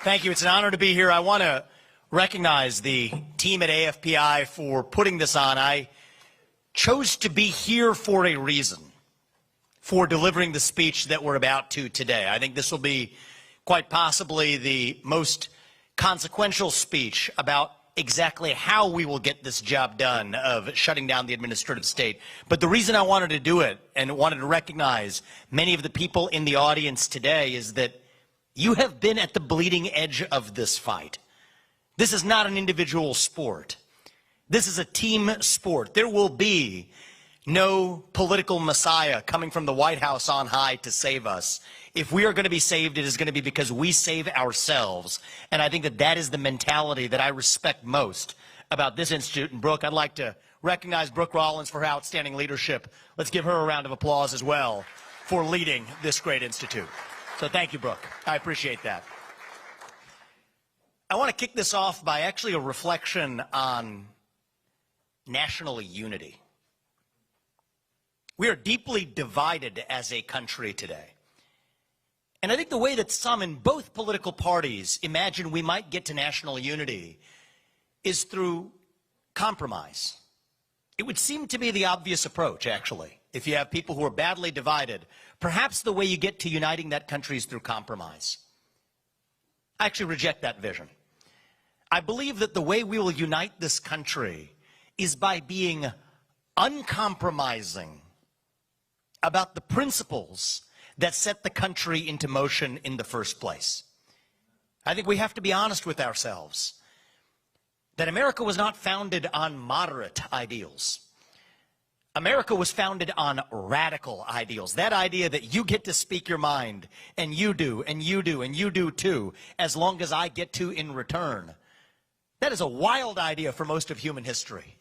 Thank you. It's an honor to be here. I want to recognize the team at AFPI for putting this on. I chose to be here for a reason, for delivering the speech that we're about to today. I think this will be quite possibly the most consequential speech about exactly how we will get this job done of shutting down the administrative state. But the reason I wanted to do it and wanted to recognize many of the people in the audience today is that you have been at the bleeding edge of this fight. This is not an individual sport. This is a team sport. There will be no political messiah coming from the White House on high to save us. If we are going to be saved, it is going to be because we save ourselves. And I think that that is the mentality that I respect most about this institute. And Brooke, I'd like to recognize Brooke Rollins for her outstanding leadership. Let's give her a round of applause as well for leading this great institute. So thank you, Brooke. I appreciate that. I want to kick this off by actually a reflection on national unity. We are deeply divided as a country today. And I think the way that some in both political parties imagine we might get to national unity is through compromise. It would seem to be the obvious approach, actually. If you have people who are badly divided, perhaps the way you get to uniting that country is through compromise. I actually reject that vision. I believe that the way we will unite this country is by being uncompromising about the principles that set the country into motion in the first place. I think we have to be honest with ourselves that America was not founded on moderate ideals. America was founded on radical ideals. That idea that you get to speak your mind, and you do, and you do, and you do too, as long as I get to in return. That is a wild idea for most of human history.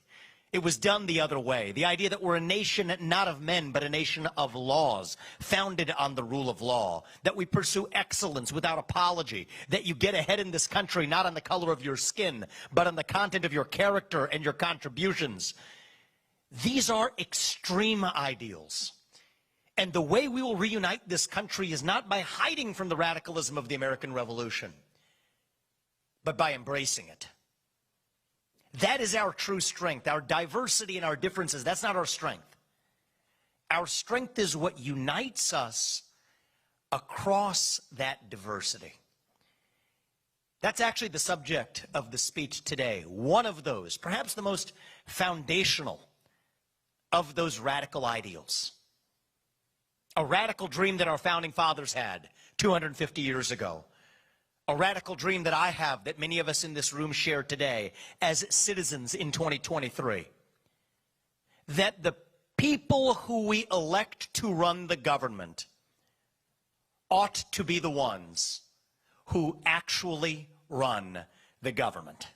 It was done the other way. The idea that we're a nation not of men, but a nation of laws, founded on the rule of law, that we pursue excellence without apology, that you get ahead in this country not on the color of your skin, but on the content of your character and your contributions. These are extreme ideals. And the way we will reunite this country is not by hiding from the radicalism of the American Revolution, but by embracing it. That is our true strength. Our diversity and our differences, that's not our strength. Our strength is what unites us across that diversity. That's actually the subject of the speech today. One of those, perhaps the most foundational of those radical ideals. A radical dream that our founding fathers had 250 years ago. A radical dream that I have, that many of us in this room share today as citizens in 2023. That the people who we elect to run the government ought to be the ones who actually run the government.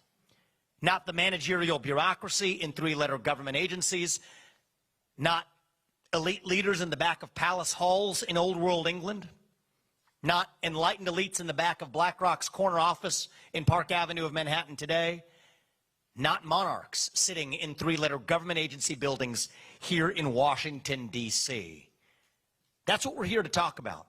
Not the managerial bureaucracy in three-letter government agencies, not elite leaders in the back of palace halls in old world England, not enlightened elites in the back of BlackRock's corner office in Park Avenue of Manhattan today, not monarchs sitting in three-letter government agency buildings here in Washington, D.C. That's what we're here to talk about.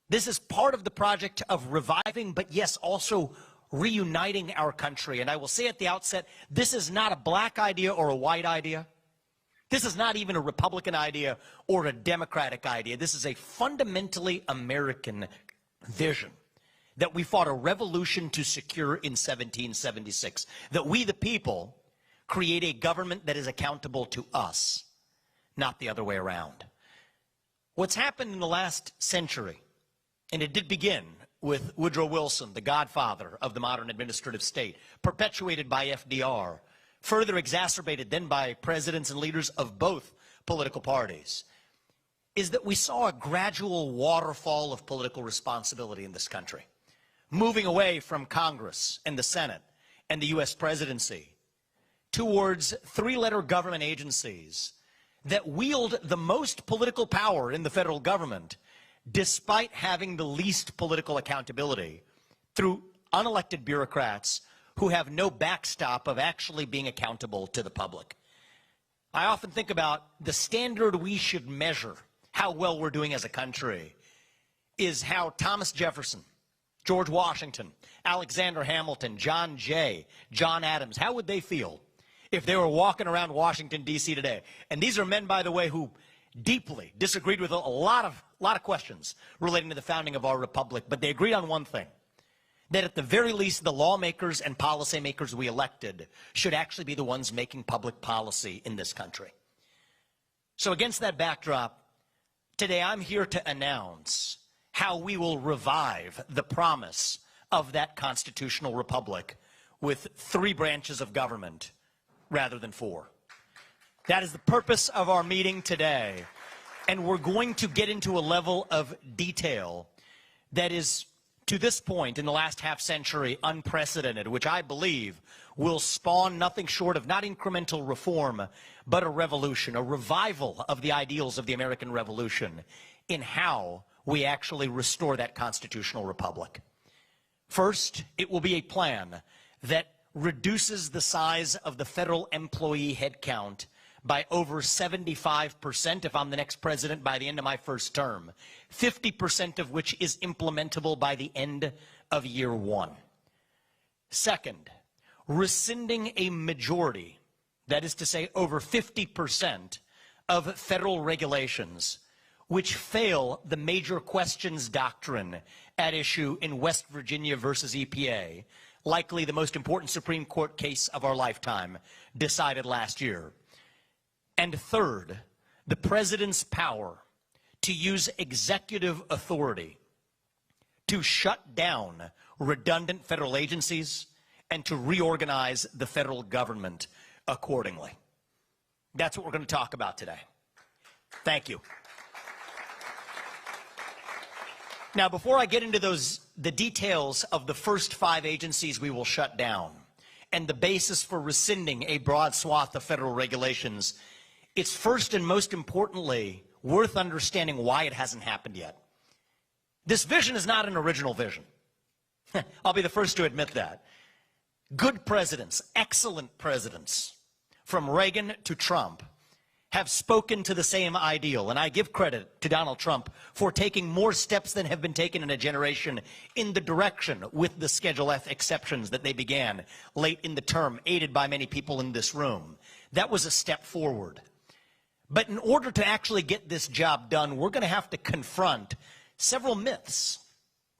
This is part of the project of reviving, but yes, also reuniting our country. And I will say at the outset, this is not a black idea or a white idea. This is not even a Republican idea or a Democratic idea. This is a fundamentally American vision that we fought a revolution to secure in 1776. That we, the people, create a government that is accountable to us, not the other way around. What's happened in the last century, and it did begin with Woodrow Wilson, the godfather of the modern administrative state, perpetuated by FDR, further exacerbated then by presidents and leaders of both political parties, is that we saw a gradual waterfall of political responsibility in this country, moving away from Congress and the Senate and the U.S. presidency towards three-letter government agencies that wield the most political power in the federal government, despite having the least political accountability, through unelected bureaucrats who have no backstop of actually being accountable to the public. I often think about the standard we should measure how well we're doing as a country is how Thomas Jefferson George Washington, Alexander Hamilton, John Jay, John Adams, how would they feel if they were walking around Washington, D.C. today? And these are men, by the way, who deeply disagreed with a lot of questions relating to the founding of our republic, but they agreed on one thing, that at the very least, the lawmakers and policymakers we elected should actually be the ones making public policy in this country. So against that backdrop, today I'm here to announce how we will revive the promise of that constitutional republic with 3 branches of government rather than 4. That is the purpose of our meeting today. And we're going to get into a level of detail that is, to this point in the last half century, unprecedented, which I believe will spawn nothing short of not incremental reform, but a revolution, a revival of the ideals of the American Revolution in how we actually restore that constitutional republic. First, it will be a plan that reduces the size of the federal employee headcount by over 75% if I'm the next president by the end of my first term, 50% of which is implementable by the end of year 1. Second, rescinding a majority, that is to say over 50% of federal regulations which fail the major questions doctrine at issue in West Virginia versus EPA, likely the most important Supreme Court case of our lifetime, decided last year. And third, the president's power to use executive authority to shut down redundant federal agencies and to reorganize the federal government accordingly. That's what we're going to talk about today. Thank you. Now, before I get into the details of the first 5 agencies we will shut down and the basis for rescinding a broad swath of federal regulations, it's first and most importantly worth understanding why it hasn't happened yet. This vision is not an original vision. I'll be the first to admit that. Good presidents, excellent presidents, from Reagan to Trump, have spoken to the same ideal, and I give credit to Donald Trump for taking more steps than have been taken in a generation in the direction with the Schedule F exceptions that they began late in the term, aided by many people in this room. That was a step forward. But in order to actually get this job done, we're going to have to confront several myths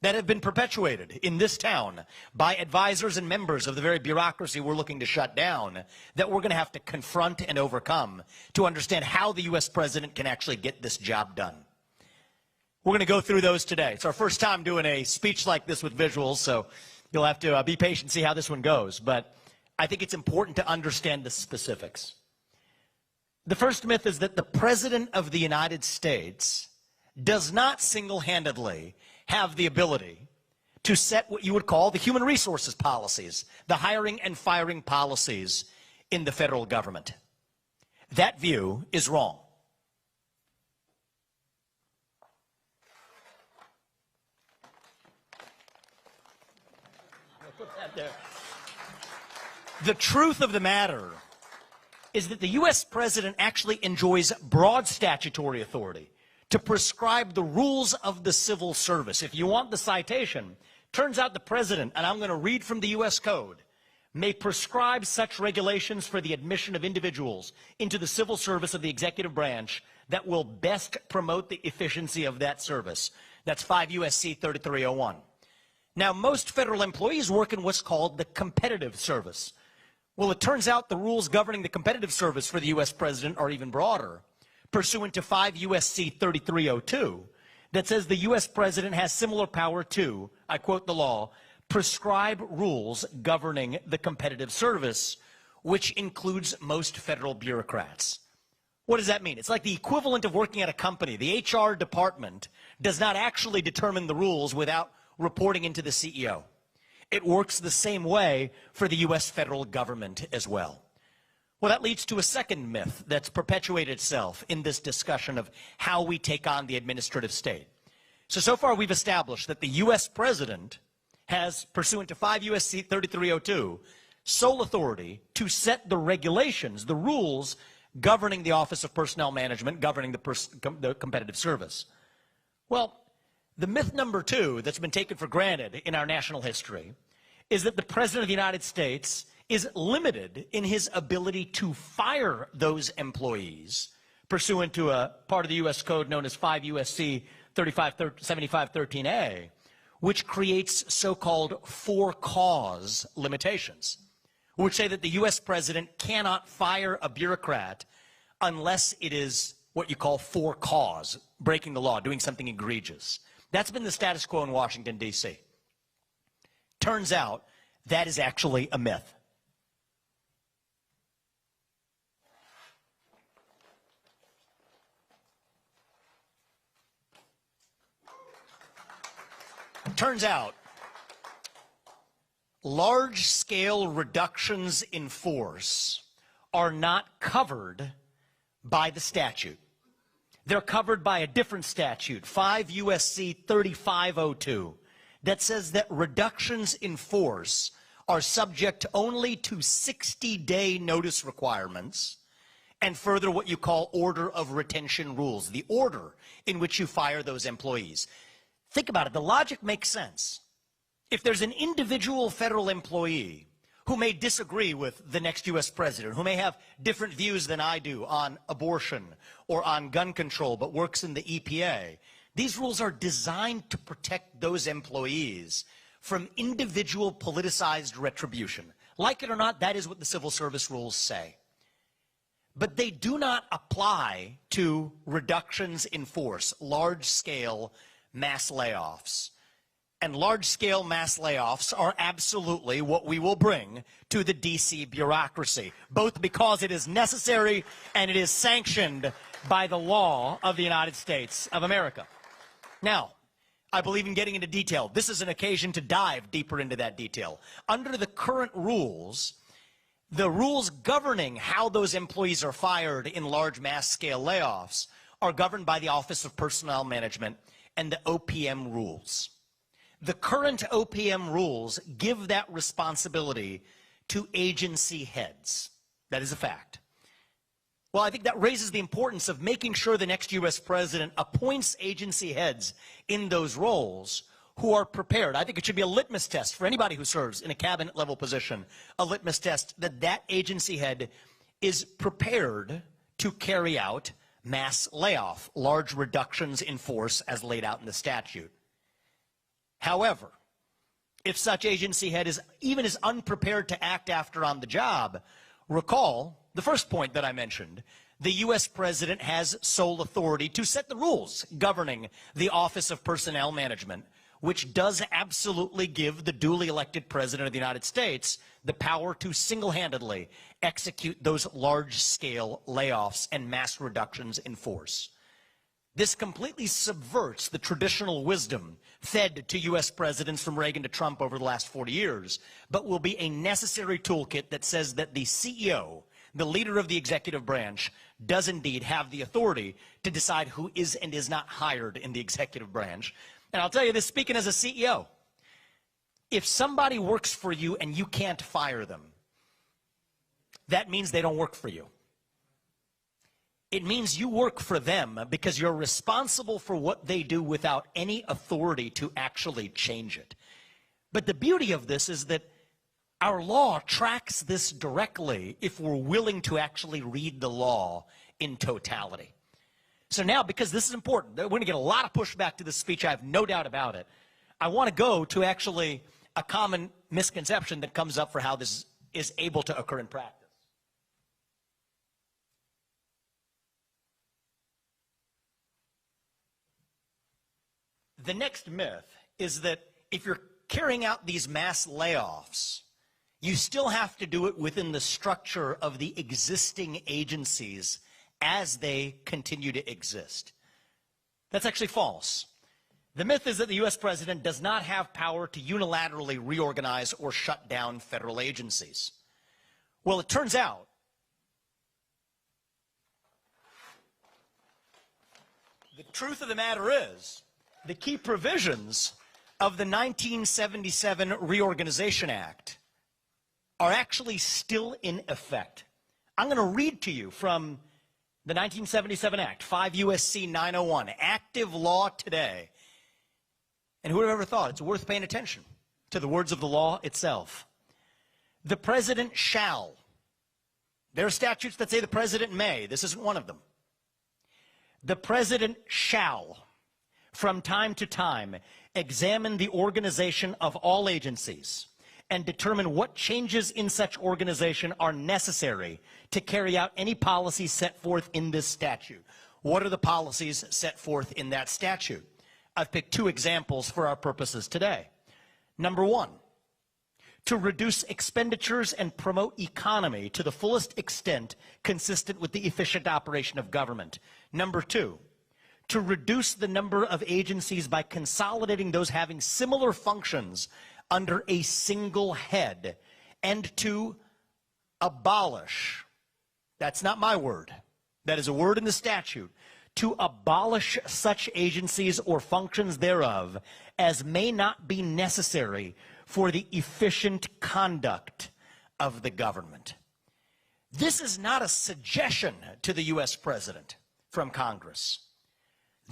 that have been perpetuated in this town by advisors and members of the very bureaucracy we're looking to shut down, that we're going to have to confront and overcome to understand how the U.S. president can actually get this job done. We're going to go through those today. It's our first time doing a speech like this with visuals, so you'll have to be patient and see how this one goes. But I think it's important to understand the specifics. The first myth is that the President of the United States does not single-handedly have the ability to set what you would call the human resources policies, the hiring and firing policies in the federal government. That view is wrong. I'll put that there. The truth of the matter is that the U.S. president actually enjoys broad statutory authority to prescribe the rules of the civil service. If you want the citation, turns out the president, and I'm going to read from the U.S. Code, may prescribe such regulations for the admission of individuals into the civil service of the executive branch that will best promote the efficiency of that service. That's 5 U.S.C. 3301. Now, most federal employees work in what's called the competitive service. Well, it turns out the rules governing the competitive service for the U.S. president are even broader, pursuant to 5 U.S.C. 3302, that says the U.S. president has similar power to, I quote the law, prescribe rules governing the competitive service, which includes most federal bureaucrats. What does that mean? It's like the equivalent of working at a company. The HR department does not actually determine the rules without reporting into the CEO. It works the same way for the U.S. federal government as well. Well, that leads to a second myth that's perpetuated itself in this discussion of how we take on the administrative state. So far we've established that the U.S. president has, pursuant to 5 U.S.C. 3302, sole authority to set the regulations, the rules governing the Office of Personnel Management, governing the competitive service. Well, The myth number two that's been taken for granted in our national history is that the President of the United States is limited in his ability to fire those employees pursuant to a part of the U.S. Code known as 5 U.S.C. 7513A, which creates so-called for-cause limitations, which say that the U.S. President cannot fire a bureaucrat unless it is what you call for cause, breaking the law, doing something egregious. That's been the status quo in Washington, D.C. Turns out that is actually a myth. Turns out large-scale reductions in force are not covered by the statute. They're covered by a different statute, 5 U.S.C. 3502, that says that reductions in force are subject only to 60-day notice requirements and further what you call order of retention rules, the order in which you fire those employees. Think about it. The logic makes sense. If there's an individual federal employee who may disagree with the next U.S. president, who may have different views than I do on abortion or on gun control, but works in the EPA, these rules are designed to protect those employees from individual politicized retribution. Like it or not, that is what the civil service rules say. But they do not apply to reductions in force, large-scale mass layoffs. And large-scale mass layoffs are absolutely what we will bring to the D.C. bureaucracy, both because it is necessary and it is sanctioned by the law of the United States of America. Now, I believe in getting into detail. This is an occasion to dive deeper into that detail. Under the current rules, the rules governing how those employees are fired in large mass-scale layoffs are governed by the Office of Personnel Management and the OPM rules. The current OPM rules give that responsibility to agency heads. That is a fact. Well, I think that raises the importance of making sure the next U.S. president appoints agency heads in those roles who are prepared. I think it should be a litmus test for anybody who serves in a cabinet-level position, a litmus test that that agency head is prepared to carry out mass layoff, large reductions in force as laid out in the statute. However, if such agency head is even as unprepared to act after on the job, recall the first point that I mentioned. The U.S. president has sole authority to set the rules governing the Office of Personnel Management, which does absolutely give the duly elected president of the United States the power to single-handedly execute those large-scale layoffs and mass reductions in force. This completely subverts the traditional wisdom fed to U.S. presidents from Reagan to Trump over the last 40 years, but will be a necessary toolkit that says that the CEO, the leader of the executive branch, does indeed have the authority to decide who is and is not hired in the executive branch. And I'll tell you this, speaking as a CEO, if somebody works for you and you can't fire them, that means they don't work for you. It means you work for them because you're responsible for what they do without any authority to actually change it. But the beauty of this is that our law tracks this directly if we're willing to actually read the law in totality. So now, because this is important, we're going to get a lot of pushback to this speech, I have no doubt about it. I want to go to actually a common misconception that comes up for how this is able to occur in practice. The next myth is that if you're carrying out these mass layoffs, you still have to do it within the structure of the existing agencies as they continue to exist. That's actually false. The myth is that the U.S. president does not have power to unilaterally reorganize or shut down federal agencies. Well, it turns out the truth of the matter is the key provisions of the 1977 Reorganization Act are actually still in effect. I'm going to read to you from the 1977 Act, 5 U.S.C. 901, active law today. And who would have ever thought it's worth paying attention to the words of the law itself? The president shall. There are statutes that say the president may. This isn't one of them. The president shall, from time to time, examine the organization of all agencies and determine what changes in such organization are necessary to carry out any policies set forth in this statute. What are the policies set forth in that statute? I've picked two examples for our purposes today. Number one, to reduce expenditures and promote economy to the fullest extent consistent with the efficient operation of government. Number two, to reduce the number of agencies by consolidating those having similar functions under a single head, and to abolish, that's not my word, that is a word in the statute, to abolish such agencies or functions thereof as may not be necessary for the efficient conduct of the government. This is not a suggestion to the U.S. president from Congress.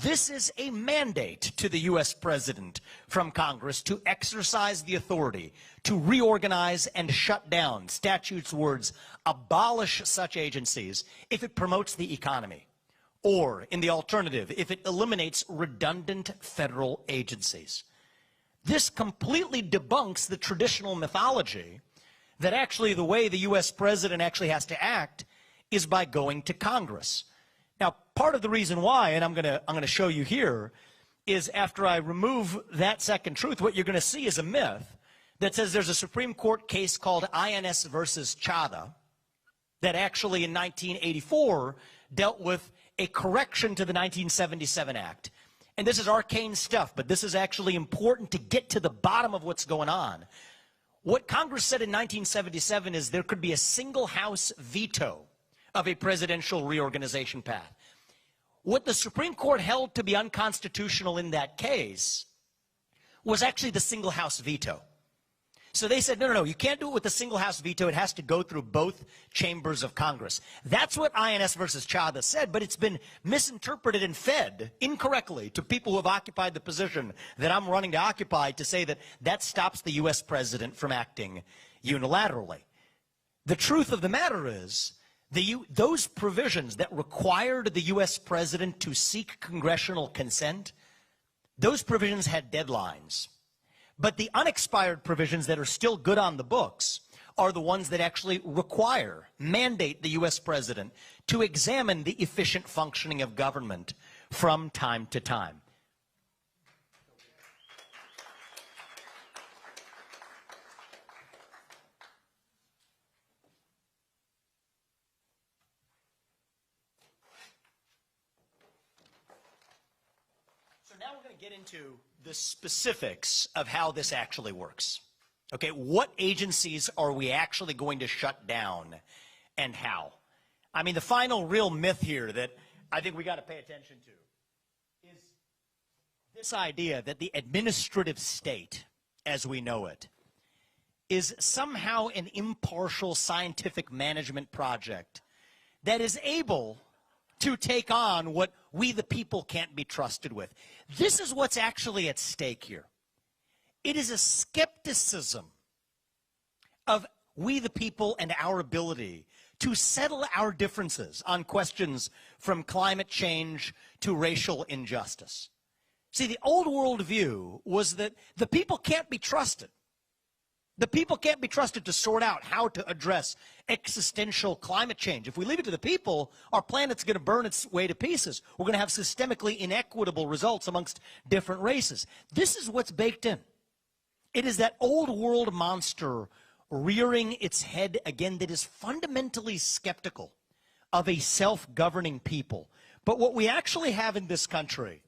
This is a mandate to the U.S. president from Congress to exercise the authority to reorganize and shut down, statute's words, abolish such agencies if it promotes the economy, or, in the alternative, if it eliminates redundant federal agencies. This completely debunks the traditional mythology that actually the way the U.S. president actually has to act is by going to Congress. Now, part of the reason why, and I'm going to show you here, is after I remove that second truth, what you're going to see is a myth that says there's a Supreme Court case called INS versus Chadha that actually in 1984 dealt with a correction to the 1977 Act. And this is arcane stuff, but this is actually important to get to the bottom of what's going on. What Congress said in 1977 is there could be a single House veto of a presidential reorganization path. What the Supreme Court held to be unconstitutional in that case was actually the single House veto. So they said, no, you can't do it with a single House veto. It has to go through both chambers of Congress. That's what INS versus Chadha said, but it's been misinterpreted and fed incorrectly to people who have occupied the position that I'm running to occupy to say that that stops the U.S. president from acting unilaterally. The truth of the matter is, those provisions that required the U.S. president to seek congressional consent, those provisions had deadlines. But the unexpired provisions that are still good on the books are the ones that actually mandate the U.S. president to examine the efficient functioning of government from time to time. So now we're going to get into the specifics of how this actually works. Okay, what agencies are we actually going to shut down and how? I mean, the final real myth here that I think we got to pay attention to is this idea that the administrative state, as we know it, is somehow an impartial scientific management project that is able to take on what we the people can't be trusted with. This is what's actually at stake here. It is a skepticism of we the people and our ability to settle our differences on questions from climate change to racial injustice. See, the old world view was that the people can't be trusted. The people can't be trusted to sort out how to address existential climate change. If we leave it to the people, our planet's going to burn its way to pieces. We're going to have systemically inequitable results amongst different races. This is what's baked in. It is that old world monster rearing its head again that is fundamentally skeptical of a self-governing people. But what we actually have in this country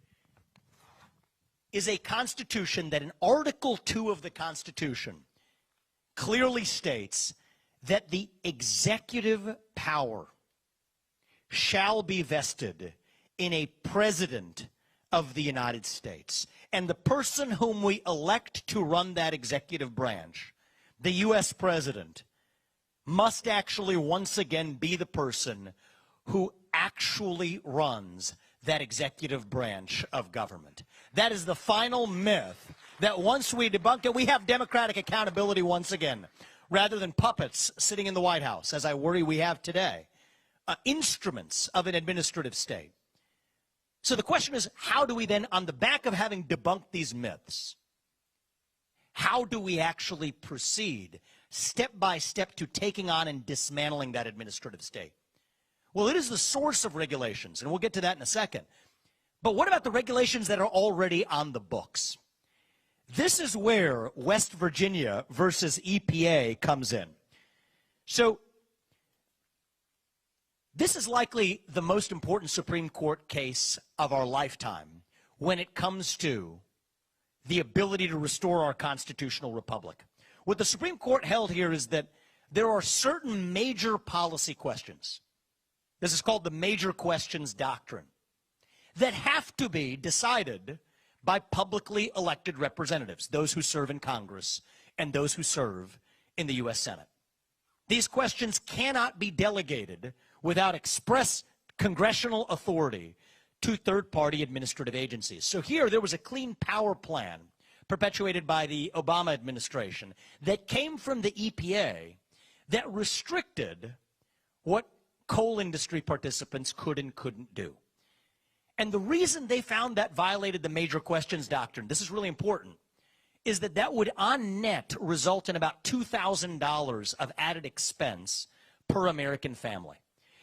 is a constitution that in Article 2 of the Constitution clearly states that the executive power shall be vested in a president of the United States. And the person whom we elect to run that executive branch, the U.S. president, must actually once again be the person who actually runs that executive branch of government. That is the final myth that once we debunk it, we have democratic accountability once again, rather than puppets sitting in the White House, as I worry we have today, instruments of an administrative state. So the question is, how do we then, on the back of having debunked these myths, how do we actually proceed step by step to taking on and dismantling that administrative state? Well, it is the source of regulations, and we'll get to that in a second. But what about the regulations that are already on the books? This is where West Virginia versus EPA comes in. So this is likely the most important Supreme Court case of our lifetime when it comes to the ability to restore our constitutional republic. What the Supreme Court held here is that there are certain major policy questions. This is called the major questions doctrine, that have to be decided by publicly elected representatives, those who serve in Congress and those who serve in the U.S. Senate. These questions cannot be delegated without express congressional authority to third-party administrative agencies. So here there was a clean power plan perpetuated by the Obama administration that came from the EPA that restricted what coal industry participants could and couldn't do. And the reason they found that violated the major questions doctrine, this is really important, is that that would on net result in about $2,000 of added expense per American family.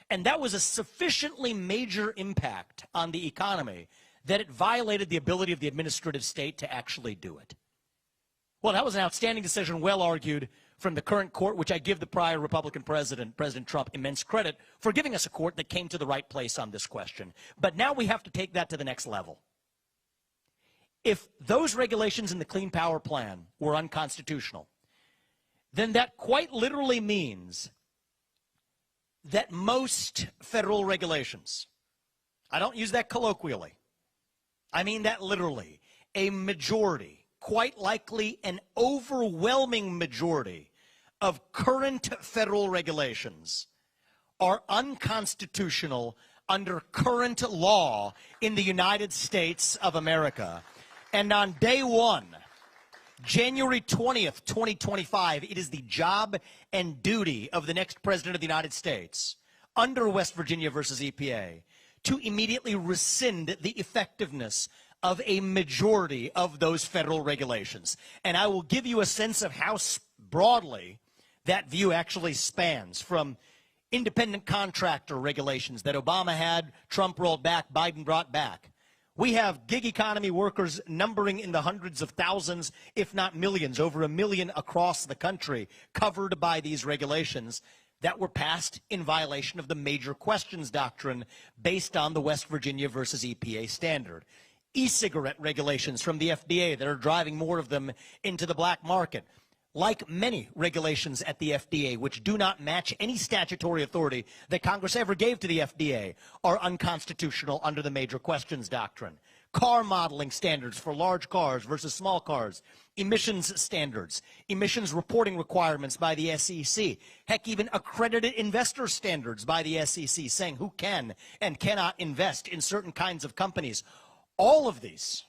And that was a sufficiently major impact on the economy that it violated the ability of the administrative state to actually do it. Well, that was an outstanding decision, well argued from the current court, which I give the prior Republican president, President Trump, immense credit for giving us a court that came to the right place on this question. But now we have to take that to the next level. If those regulations in the Clean Power Plan were unconstitutional, then that quite literally means that most federal regulations, I don't use that colloquially, I mean that literally, a majority, quite likely an overwhelming majority of current federal regulations are unconstitutional under current law in the United States of America. And on day one, January 20th, 2025, it is the job and duty of the next president of the United States, under West Virginia versus EPA, to immediately rescind the effectiveness of a majority of those federal regulations. And I will give you a sense of how broadly that view actually spans, from independent contractor regulations that Obama had, Trump rolled back, Biden brought back. We have gig economy workers numbering in the hundreds of thousands, if not millions, over 1 million across the country, covered by these regulations that were passed in violation of the major questions doctrine based on the West Virginia versus EPA standard. E-cigarette regulations from the FDA that are driving more of them into the black market. Like many regulations at the FDA, which do not match any statutory authority that Congress ever gave to the FDA, are unconstitutional under the major questions doctrine. Car modeling standards for large cars versus small cars, emissions standards, emissions reporting requirements by the SEC, heck, even accredited investor standards by the SEC saying who can and cannot invest in certain kinds of companies. All of these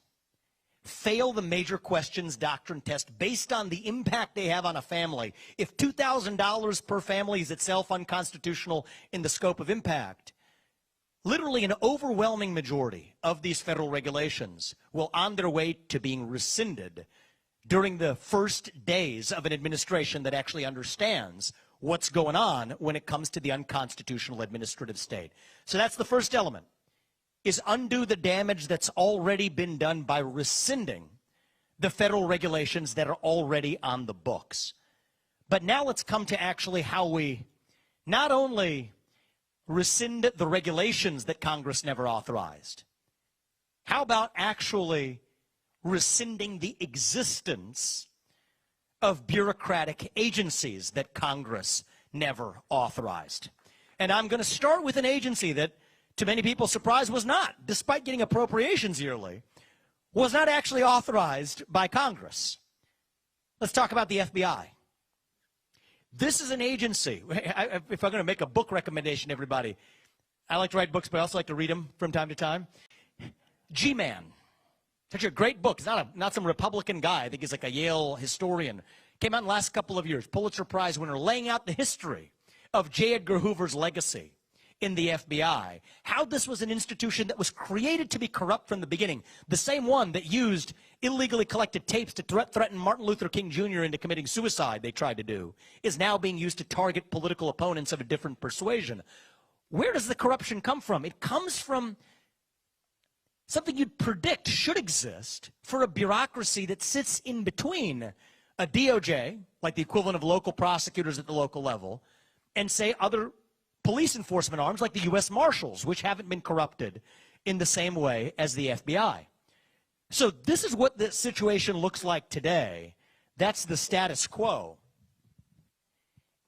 fail the major questions doctrine test based on the impact they have on a family. If $2,000 per family is itself unconstitutional in the scope of impact, literally an overwhelming majority of these federal regulations will on their way to being rescinded during the first days of an administration that actually understands what's going on when it comes to the unconstitutional administrative state. So that's the first element, is undo the damage that's already been done by rescinding the federal regulations that are already on the books. But now let's come to actually how we not only rescind the regulations that Congress never authorized, how about actually rescinding the existence of bureaucratic agencies that Congress never authorized? And I'm going to start with an agency that, to many people's surprise, was not, despite getting appropriations yearly, was not actually authorized by Congress. Let's talk about the FBI. This is an agency. If I'm going to make a book recommendation, everybody, I like to write books, but I also like to read them from time to time. G-Man. It's actually a great book. It's not some Republican guy. I think he's like a Yale historian. Came out in the last couple of years. Pulitzer Prize winner, laying out the history of J. Edgar Hoover's legacy in the FBI. How this was an institution that was created to be corrupt from the beginning. The same one that used illegally collected tapes to threaten Martin Luther King Jr. into committing suicide, they tried to do, is now being used to target political opponents of a different persuasion. Where does the corruption come from? It comes from something you'd predict should exist for a bureaucracy that sits in between a DOJ, like the equivalent of local prosecutors at the local level, and say other police enforcement arms like the U.S. Marshals, which haven't been corrupted in the same way as the FBI. So this is what the situation looks like today. That's the status quo.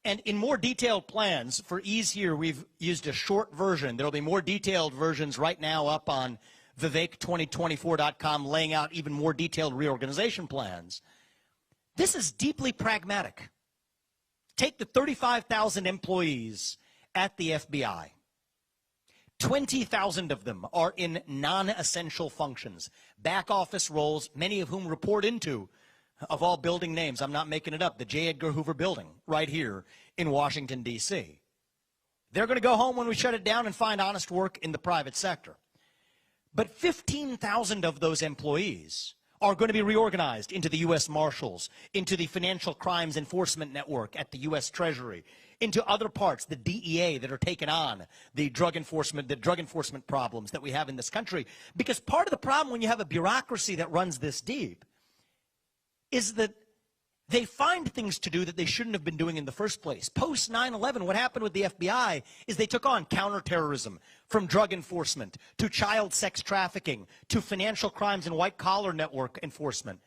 And in more detailed plans, for ease here, we've used a short version. There will be more detailed versions right now up on Vivek2024.com, laying out even more detailed reorganization plans. This is deeply pragmatic. Take the 35,000 employees at the FBI. 20,000 of them are in non-essential functions, back office roles, many of whom report into, of all building names, I'm not making it up, the J. Edgar Hoover building right here in Washington, D.C. They're going to go home when we shut it down and find honest work in the private sector. But 15,000 of those employees are going to be reorganized into the U.S. Marshals, into the Financial Crimes Enforcement Network at the U.S. Treasury, into other parts, the DEA, that are taking on the drug enforcement problems that we have in this country. Because part of the problem when you have a bureaucracy that runs this deep is that they find things to do that they shouldn't have been doing in the first place. Post 9/11, what happened with the FBI is they took on counterterrorism, from drug enforcement to child sex trafficking to financial crimes and white-collar network enforcement.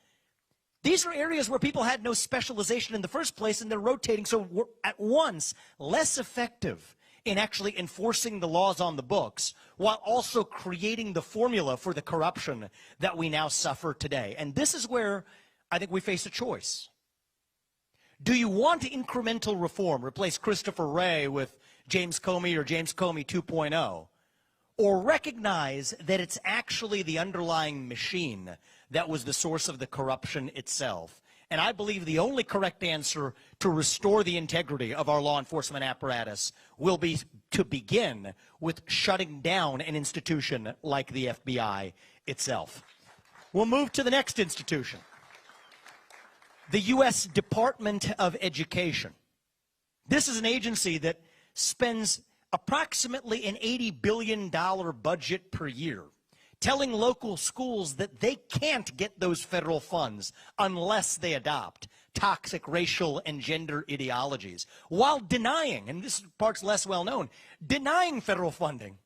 These are areas where people had no specialization in the first place, and they're rotating, so we're at once less effective in actually enforcing the laws on the books, while also creating the formula for the corruption that we now suffer today. And this is where I think we face a choice. Do you want incremental reform, replace Christopher Wray with James Comey or James Comey 2.0, or recognize that it's actually the underlying machine that was the source of the corruption itself? And I believe the only correct answer to restore the integrity of our law enforcement apparatus will be to begin with shutting down an institution like the FBI itself. We'll move to the next institution. The U.S. Department of Education. This is an agency that spends approximately an $80 billion budget per year, telling local schools that they can't get those federal funds unless they adopt toxic racial and gender ideologies, while denying, and this part's less well known, denying federal funding.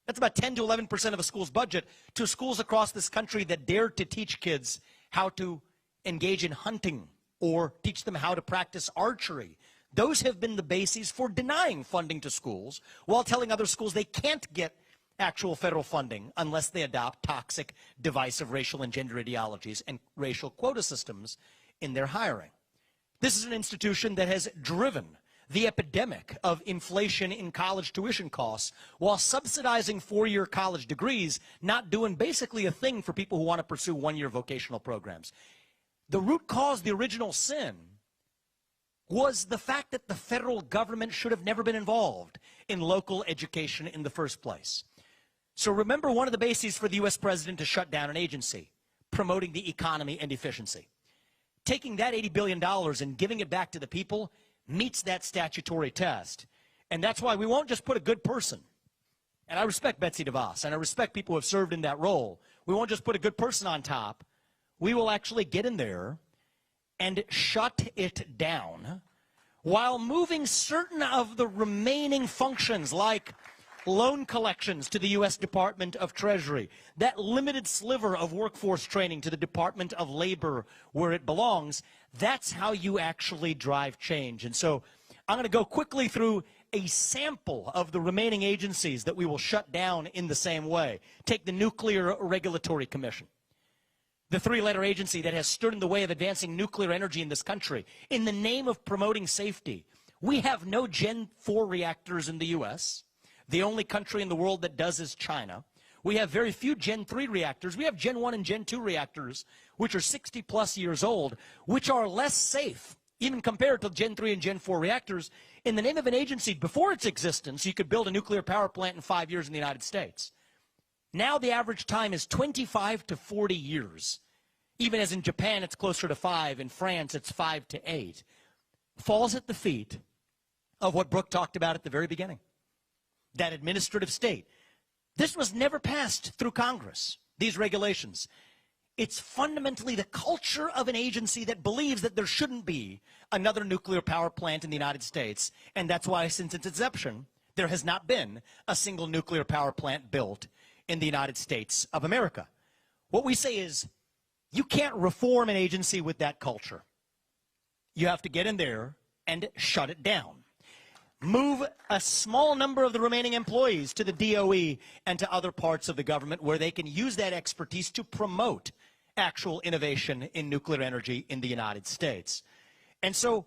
That's about 10 to 11% of a school's budget to schools across this country that dare to teach kids how to engage in hunting or teach them how to practice archery. Those have been the bases for denying funding to schools, while telling other schools they can't get actual federal funding unless they adopt toxic, divisive racial and gender ideologies and racial quota systems in their hiring. This is an institution that has driven the epidemic of inflation in college tuition costs while subsidizing four-year college degrees, not doing basically a thing for people who want to pursue one-year vocational programs. The root cause, the original sin, was the fact that the federal government should have never been involved in local education in the first place. So remember one of the bases for the U.S. president to shut down an agency, promoting the economy and efficiency. Taking that $80 billion and giving it back to the people meets that statutory test. And that's why we won't just put a good person. And I respect Betsy DeVos, and I respect people who have served in that role. We won't just put a good person on top. We will actually get in there and shut it down while moving certain of the remaining functions like loan collections to the U.S. Department of Treasury, that limited sliver of workforce training to the Department of Labor where it belongs. That's how you actually drive change. And so I'm going to go quickly through a sample of the remaining agencies that we will shut down in the same way. Take the Nuclear Regulatory Commission, the three-letter agency that has stood in the way of advancing nuclear energy in this country in the name of promoting safety. We have no Gen 4 reactors in the U.S. The only country in the world that does is China. We have very few Gen 3 reactors. We have Gen 1 and Gen 2 reactors, which are 60-plus years old, which are less safe, even compared to Gen 3 and Gen 4 reactors. In the name of an agency, before its existence, you could build a nuclear power plant in 5 years in the United States. Now the average time is 25 to 40 years. Even as in Japan, it's closer to 5. In France, it's 5 to 8. Falls at the feet of what Brooke talked about at the very beginning, that administrative state. This was never passed through Congress, these regulations. It's fundamentally the culture of an agency that believes that there shouldn't be another nuclear power plant in the United States, and that's why since its inception, there has not been a single nuclear power plant built in the United States of America. What we say is, you can't reform an agency with that culture. You have to get in there and shut it down. Move a small number of the remaining employees to the DOE and to other parts of the government where they can use that expertise to promote actual innovation in nuclear energy in the United States. And so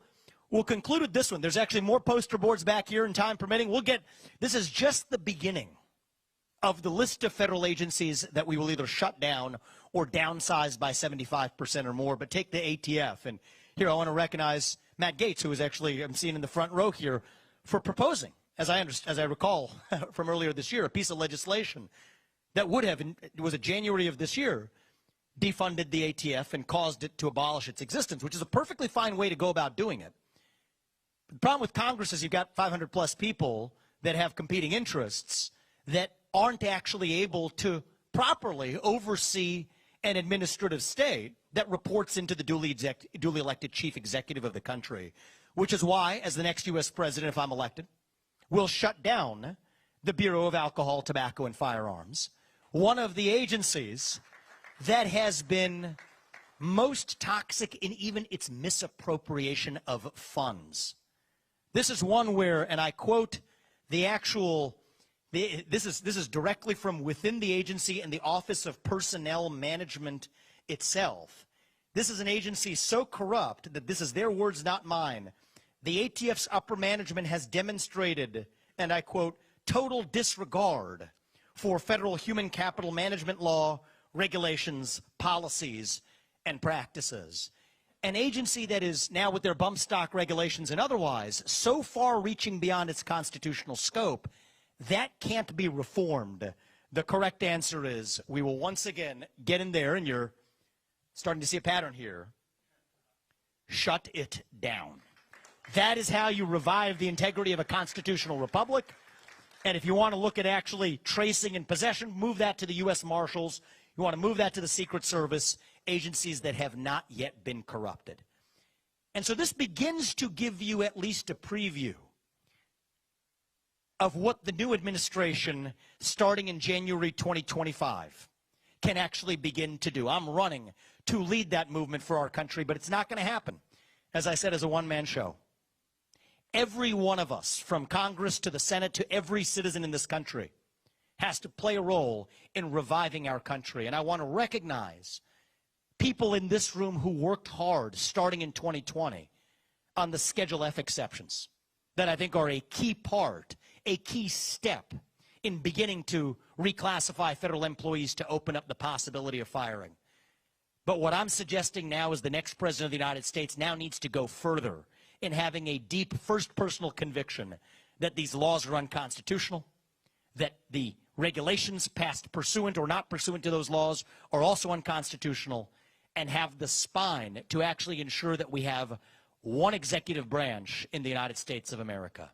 we'll conclude with this one. There's actually more poster boards back here, and time permitting. This is just the beginning of the list of federal agencies that we will either shut down or downsize by 75% or more. But take the ATF. And here I want to recognize Matt Gaetz, who is actually, I'm seeing in the front row here, for proposing, as I recall from earlier this year, a piece of legislation that would have, it was in January of this year, defunded the ATF and caused it to abolish its existence, which is a perfectly fine way to go about doing it. The problem with Congress is you've got 500 plus people that have competing interests that aren't actually able to properly oversee an administrative state that reports into the duly elected chief executive of the country, which is why, as the next U.S. president, if I'm elected, we'll shut down the Bureau of Alcohol, Tobacco, and Firearms, one of the agencies that has been most toxic in even its misappropriation of funds. This is one where, and I quote the actual, this is directly from within the agency and the Office of Personnel Management itself. This is an agency so corrupt that this is their words, not mine. The ATF's upper management has demonstrated, and I quote, total disregard for federal human capital management law, regulations, policies, and practices. An agency that is now, with their bump stock regulations and otherwise, so far reaching beyond its constitutional scope, that can't be reformed. The correct answer is we will once again get in there, and you're starting to see a pattern here. Shut it down. That is how you revive the integrity of a constitutional republic. And if you want to look at actually tracing and possession, move that to the U.S. Marshals. You want to move that to the Secret Service, agencies that have not yet been corrupted. And so this begins to give you at least a preview of what the new administration, starting in January 2025, can actually begin to do. I'm running to lead that movement for our country, but it's not going to happen, as I said, as a one-man show. Every one of us, from Congress to the Senate to every citizen in this country, has to play a role in reviving our country. And I want to recognize people in this room who worked hard starting in 2020 on the Schedule F exceptions that I think are a key part, a key step in beginning to reclassify federal employees to open up the possibility of firing. But what I'm suggesting now is the next president of the United States now needs to go further in having a deep first personal conviction that these laws are unconstitutional, that the regulations passed pursuant or not pursuant to those laws are also unconstitutional, and have the spine to actually ensure that we have one executive branch in the United States of America.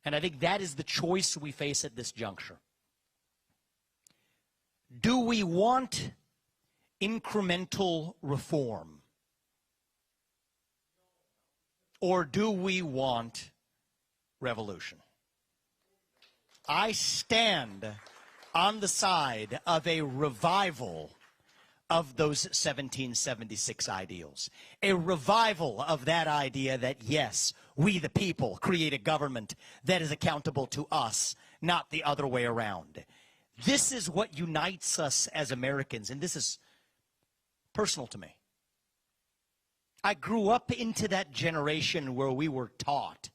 And I think that is the choice we face at this juncture. Do we want incremental reform? Or do we want revolution? I stand on the side of a revival of those 1776 ideals. A revival of that idea that, yes, we the people create a government that is accountable to us, not the other way around. This is what unites us as Americans, and this is personal to me. I grew up into that generation where we were taught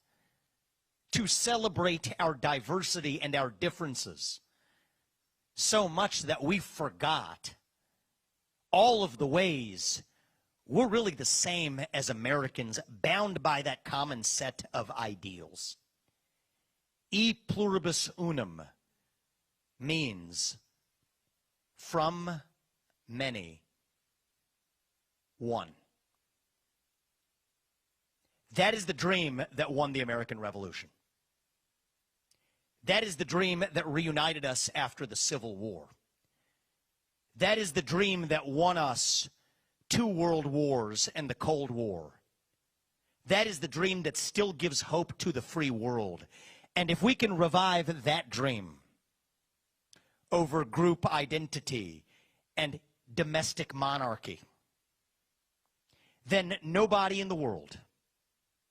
to celebrate our diversity and our differences. so much that we forgot all of the ways we're really the same as Americans, bound by that common set of ideals. E pluribus unum means from many, one. That is the dream that won the American Revolution. That is the dream that reunited us after the Civil War. That is the dream that won us 2 world wars and the Cold War. That is the dream that still gives hope to the free world. And if we can revive that dream over group identity and domestic monarchy, then nobody in the world,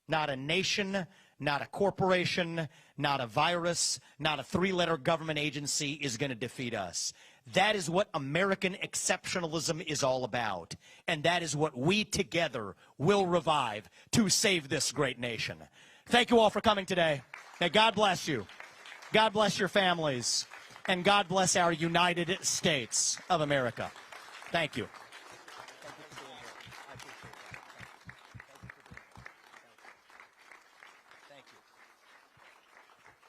not a nation, not a corporation, not a virus, not a 3-letter government agency is going to defeat us. That is what American exceptionalism is all about. And that is what we together will revive to save this great nation. Thank you all for coming today. May God bless you. God bless your families. And God bless our United States of America. Thank you.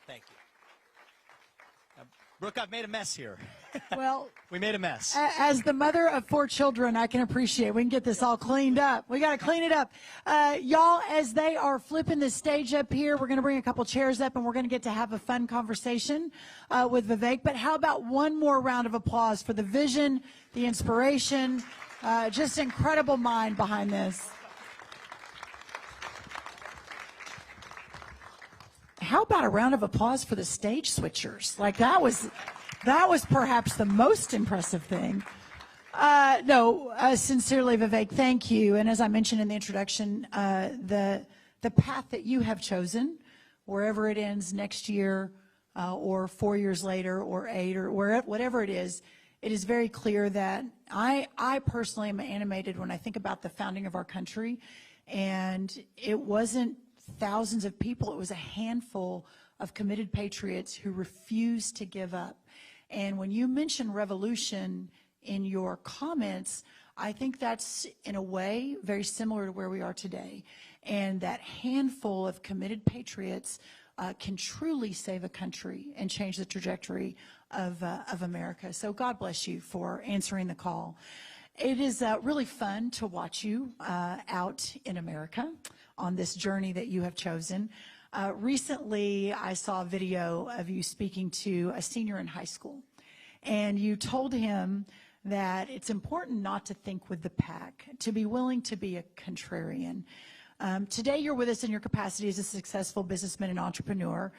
Thank you. Brooke, I've made a mess here. Well, we made a mess. As the mother of 4 children, I can appreciate we can get this all cleaned up. We got to clean it up. Y'all, as they are flipping the stage up here, we're going to bring a couple chairs up and we're going to get to have a fun conversation with Vivek. But how about one more round of applause for the vision, the inspiration, just incredible mind behind this. How about a round of applause for the stage switchers? Like that was perhaps the most impressive thing. Sincerely, Vivek, thank you. And as I mentioned in the introduction, the path that you have chosen, wherever it ends next year, or 4 years later, or 8, or whatever it is very clear that I personally am animated when I think about the founding of our country, and it wasn't thousands of people, it was a handful of committed patriots who refused to give up. And when you mention revolution in your comments, I think that's in a way very similar to where we are today. And that handful of committed patriots can truly save a country and change the trajectory of America. So God bless you for answering the call. It is really fun to watch you out in America on this journey that you have chosen. Recently, I saw a video of you speaking to a senior in high school, and you told him that it's important not to think with the pack, to be willing to be a contrarian. Today, you're with us in your capacity as a successful businessman and entrepreneur,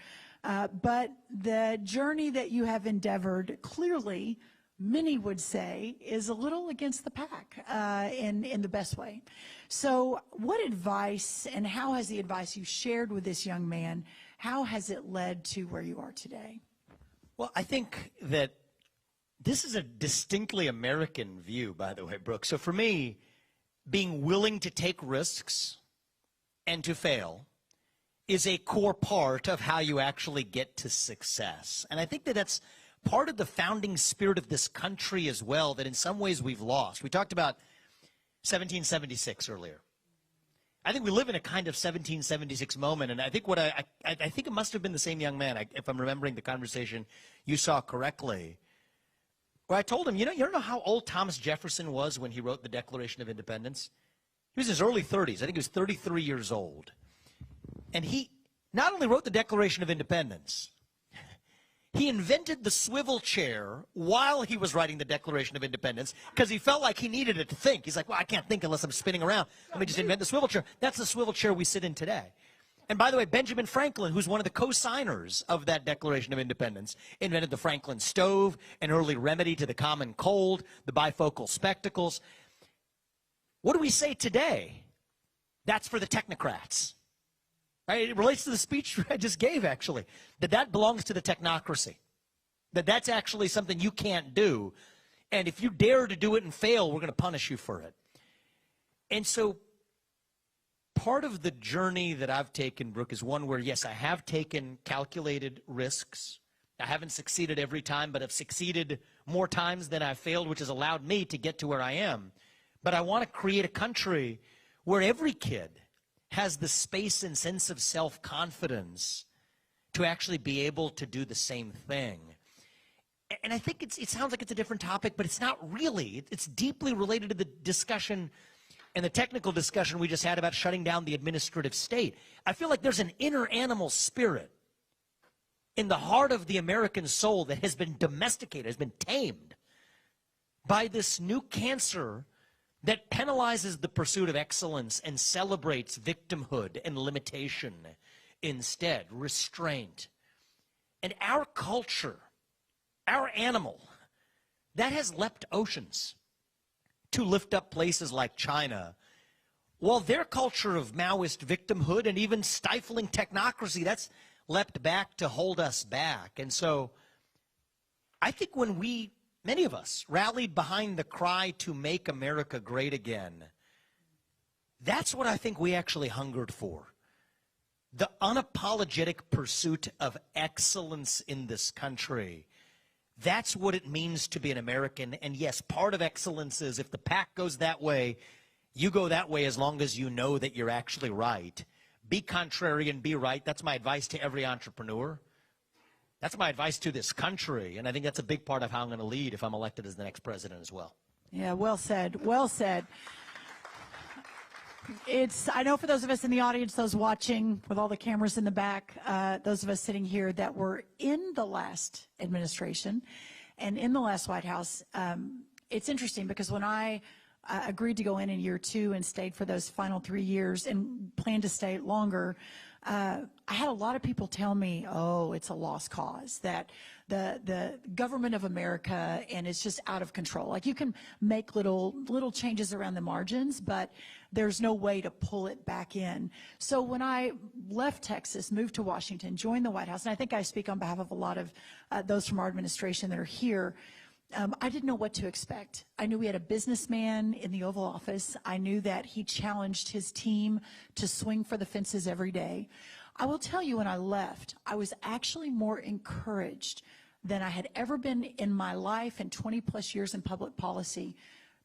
but the journey that you have endeavored clearly, many would say, is a little against the pack in the best way. So what advice, and how has the advice you shared with this young man, how has it led to where you are today? Well, I think that this is a distinctly American view, by the way, Brooke. So for me, being willing to take risks and to fail is a core part of how you actually get to success. And I think that that's part of the founding spirit of this country as well, that in some ways we've lost. We talked about 1776 earlier. I think we live in a kind of 1776 moment, and I think I think it must have been the same young man, if I'm remembering the conversation you saw correctly, where I told him, you don't know how old Thomas Jefferson was when he wrote the Declaration of Independence? He was in his early 30s. I think he was 33 years old. And he not only wrote the Declaration of Independence, he invented the swivel chair while he was writing the Declaration of Independence because he felt like he needed it to think. He's like, well, I can't think unless I'm spinning around. Let me just invent the swivel chair. That's the swivel chair we sit in today. And by the way, Benjamin Franklin, who's one of the co-signers of that Declaration of Independence, invented the Franklin stove, an early remedy to the common cold, the bifocal spectacles. What do we say today? That's for the technocrats. Right? It relates to the speech I just gave, actually, that belongs to the technocracy, that's actually something you can't do. And if you dare to do it and fail, we're going to punish you for it. And so part of the journey that I've taken, Brooke, is one where, yes, I have taken calculated risks I haven't succeeded every time, but I've succeeded more times than I've failed, which has allowed me to get to where I am. But I want to create a country where every kid has the space and sense of self-confidence to actually be able to do the same thing. And I think it sounds like it's a different topic, but it's not really. It's deeply related to the discussion and the technical discussion we just had about shutting down the administrative state. I feel like there's an inner animal spirit in the heart of the American soul that has been domesticated, has been tamed by this new cancer that penalizes the pursuit of excellence and celebrates victimhood and limitation instead, restraint. And our culture, our animal, that has leapt oceans to lift up places like China, while their culture of Maoist victimhood and even stifling technocracy, that's leapt back to hold us back. And so I think when many of us rallied behind the cry to make America great again, that's what I think we actually hungered for. The unapologetic pursuit of excellence in this country. That's what it means to be an American. And yes, part of excellence is if the pack goes that way, you go that way as long as you know that you're actually right. Be contrary and be right. That's my advice to every entrepreneur. That's my advice to this country. And I think that's a big part of how I'm going to lead if I'm elected as the next president as well. Yeah, well said. Well said. I know for those of us in the audience, those watching with all the cameras in the back, those of us sitting here that were in the last administration and in the last White House, it's interesting because when I agreed to go in year 2 and stayed for those final 3 years and planned to stay longer, I had a lot of people tell me, oh, it's a lost cause, that the government of America, and it's just out of control. Like, you can make little changes around the margins, but there's no way to pull it back in. So when I left Texas, moved to Washington, joined the White House, and I think I speak on behalf of a lot of those from our administration that are here, I didn't know what to expect. I knew we had a businessman in the Oval Office. I knew that he challenged his team to swing for the fences every day. I will tell you, when I left, I was actually more encouraged than I had ever been in my life and 20 plus years in public policy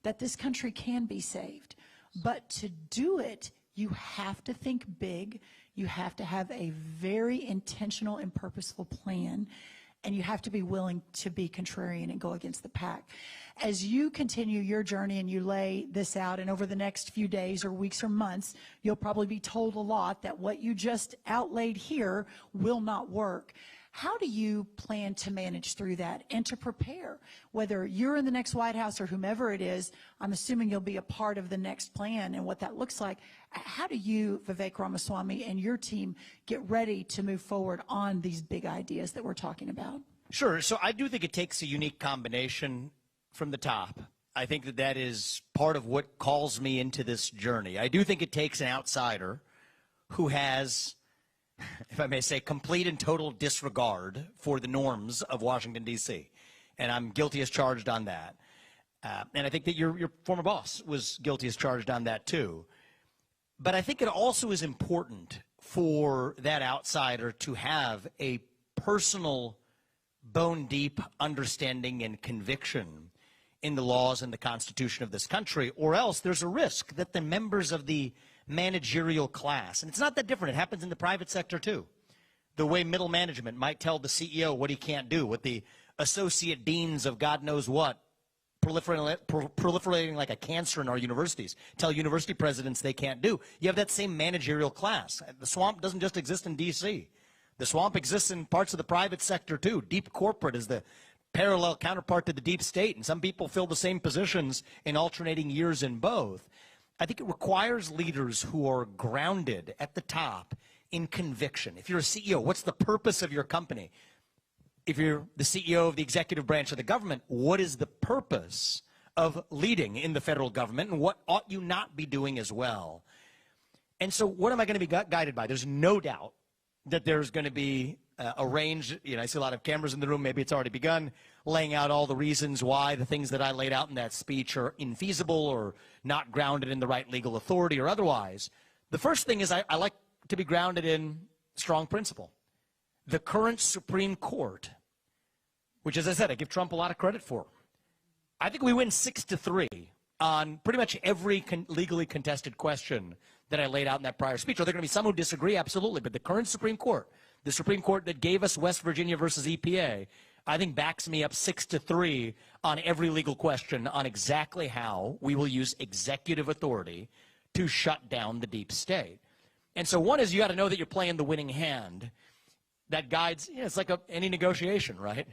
that this country can be saved. But to do it, you have to think big. You have to have a very intentional and purposeful plan. And you have to be willing to be contrarian and go against the pack. As you continue your journey and you lay this out, and over the next few days or weeks or months, you'll probably be told a lot that what you just outlaid here will not work. How do you plan to manage through that and to prepare? Whether you're in the next White House or whomever it is, I'm assuming you'll be a part of the next plan and what that looks like. How do you, Vivek Ramaswamy, and your team get ready to move forward on these big ideas that we're talking about? Sure. So I do think it takes a unique combination from the top. I think that is part of what calls me into this journey. I do think it takes an outsider who has, if I may say, complete and total disregard for the norms of Washington, D.C. And I'm guilty as charged on that. And I think that your former boss was guilty as charged on that too. But I think it also is important for that outsider to have a personal, bone-deep understanding and conviction in the laws and the Constitution of this country, or else there's a risk that the members of the managerial class, and it's not that different, it happens in the private sector too, the way middle management might tell the CEO what he can't do, what the associate deans of God knows what, proliferating like a cancer in our universities, tell university presidents they can't do. You have that same managerial class. The swamp doesn't just exist in D.C. The swamp exists in parts of the private sector too. Deep corporate is the parallel counterpart to the deep state, and some people fill the same positions in alternating years in both. I think it requires leaders who are grounded at the top in conviction. If you're a CEO, what's the purpose of your company? If you're the CEO of the executive branch of the government, what is the purpose of leading in the federal government, and what ought you not be doing as well? And so what am I going to be guided by? There's no doubt that there's going to be a range. I see a lot of cameras in the room. Maybe it's already begun, laying out all the reasons why the things that I laid out in that speech are infeasible or not grounded in the right legal authority or otherwise. The first thing is I like to be grounded in strong principle. The current Supreme Court which, as I said, I give Trump a lot of credit for. I think we win 6-3 on pretty much every legally contested question that I laid out in that prior speech. Are there going to be some who disagree? Absolutely. But the current Supreme Court, the Supreme Court that gave us West Virginia versus EPA, I think backs me up 6-3 on every legal question on exactly how we will use executive authority to shut down the deep state. And so one is you got to know that you're playing the winning hand. That guides, it's like any negotiation, right?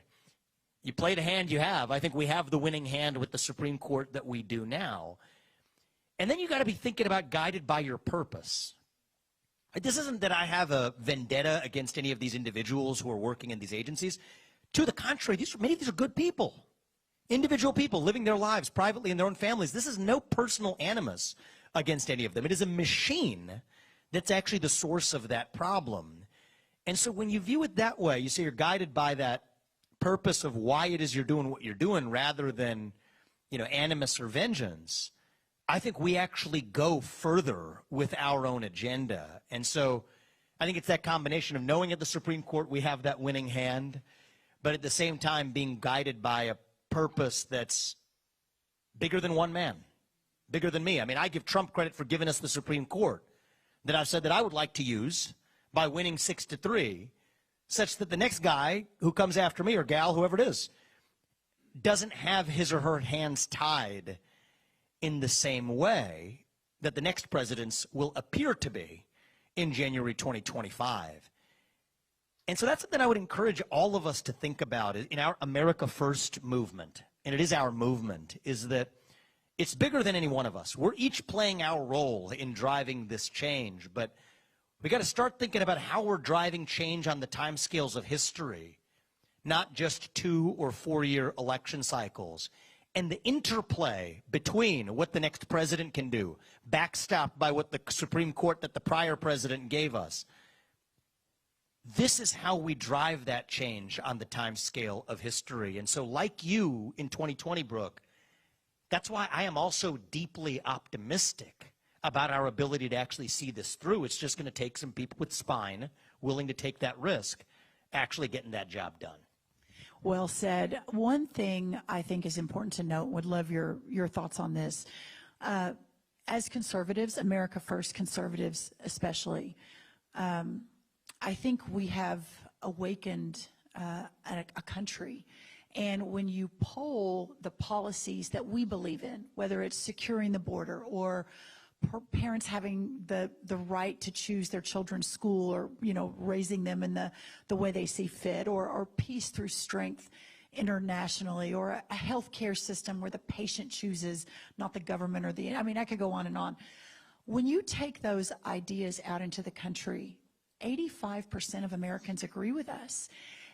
You play the hand you have. I think we have the winning hand with the Supreme Court that we do now. And then you got to be thinking about guided by your purpose. This isn't that I have a vendetta against any of these individuals who are working in these agencies. To the contrary, many of these are good people. Individual people living their lives privately in their own families. This is no personal animus against any of them. It is a machine that's actually the source of that problem. And so when you view it that way, you say you're guided by that purpose of why it is you're doing what you're doing rather than, animus or vengeance. I think we actually go further with our own agenda. And so I think it's that combination of knowing at the Supreme Court we have that winning hand, but at the same time being guided by a purpose that's bigger than one man, bigger than me. I mean, I give Trump credit for giving us the Supreme Court that I've said that I would like to use by winning 6-3, such that the next guy who comes after me, or gal, whoever it is, doesn't have his or her hands tied in the same way that the next presidents will appear to be in January 2025. And so that's something I would encourage all of us to think about in our America First movement, and it is our movement, is that it's bigger than any one of us. We're each playing our role in driving this change, but we got to start thinking about how we're driving change on the timescales of history, not just 2 or 4 year election cycles, and the interplay between what the next president can do, backstopped by what the Supreme Court that the prior president gave us. This is how we drive that change on the timescale of history. And so like you in 2020, Brooke, that's why I am also deeply optimistic about our ability to actually see this through. It's just going to take some people with spine willing to take that risk, actually getting that job done. Well said. One thing I think is important to note, would love your thoughts on this. As conservatives, America First conservatives especially, I think we have awakened a country. And when you poll the policies that we believe in, whether it's securing the border or parents having the right to choose their children's school, or raising them in the way they see fit, or peace through strength internationally, or a healthcare system where the patient chooses, not the government or I could go on and on. When you take those ideas out into the country, 85% of Americans agree with us.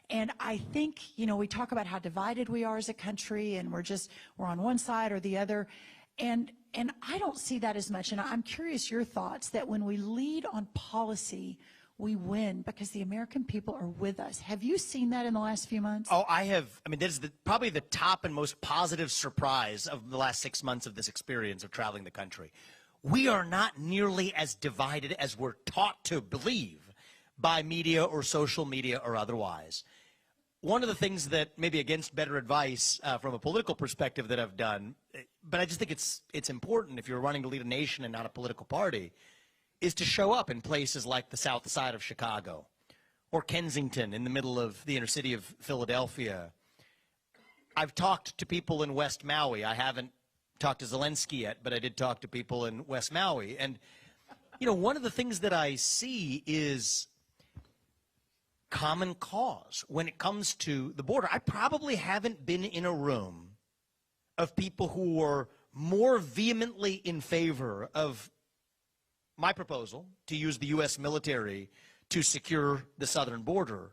And I think, we talk about how divided we are as a country, and we're on one side or the other. And I don't see that as much. And I'm curious your thoughts that when we lead on policy, we win because the American people are with us. Have you seen that in the last few months? Oh, I have. I mean, this is probably the top and most positive surprise of the last 6 months of this experience of traveling the country. We are not nearly as divided as we're taught to believe by media or social media or otherwise. One of the things that, maybe against better advice from a political perspective, that I've done, but I just think it's important if you're running to lead a nation and not a political party, is to show up in places like the south side of Chicago or Kensington in the middle of the inner city of Philadelphia. I've talked to people in West Maui. I haven't talked to Zelensky yet, but I did talk to people in West Maui. And, one of the things that I see is common cause when it comes to the border. I probably haven't been in a room of people who were more vehemently in favor of my proposal to use the U.S. military to secure the southern border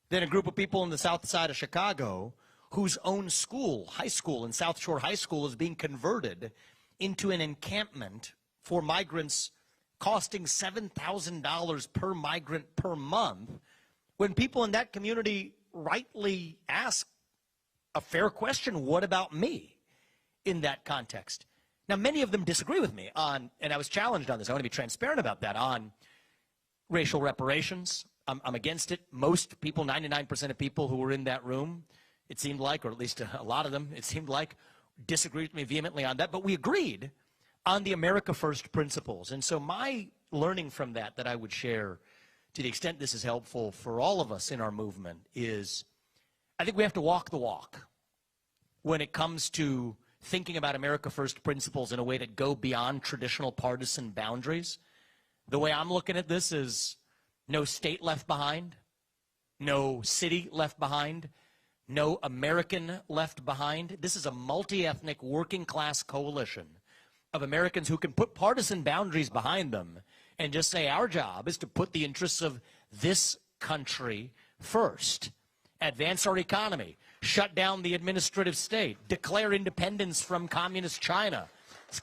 than a group of people in the south side of Chicago whose own school, high school, in South Shore High School, is being converted into an encampment for migrants costing $7,000 per migrant per month, when people in that community rightly ask a fair question, what about me in that context? Now, many of them disagree with me on, and I was challenged on this, I want to be transparent about that, on racial reparations. I'm against it. Most people, 99% of people who were in that room, it seemed like, or at least a lot of them, it seemed like, disagreed with me vehemently on that, but we agreed on the America First principles. And so my learning from that I would share, to the extent this is helpful for all of us in our movement, is I think we have to walk the walk when it comes to thinking about America First principles in a way that go beyond traditional partisan boundaries. The way I'm looking at this is no state left behind, no city left behind, no American left behind. This is a multi-ethnic working class coalition of Americans who can put partisan boundaries behind them and just say our job is to put the interests of this country first, advance our economy, shut down the administrative state, declare independence from communist China,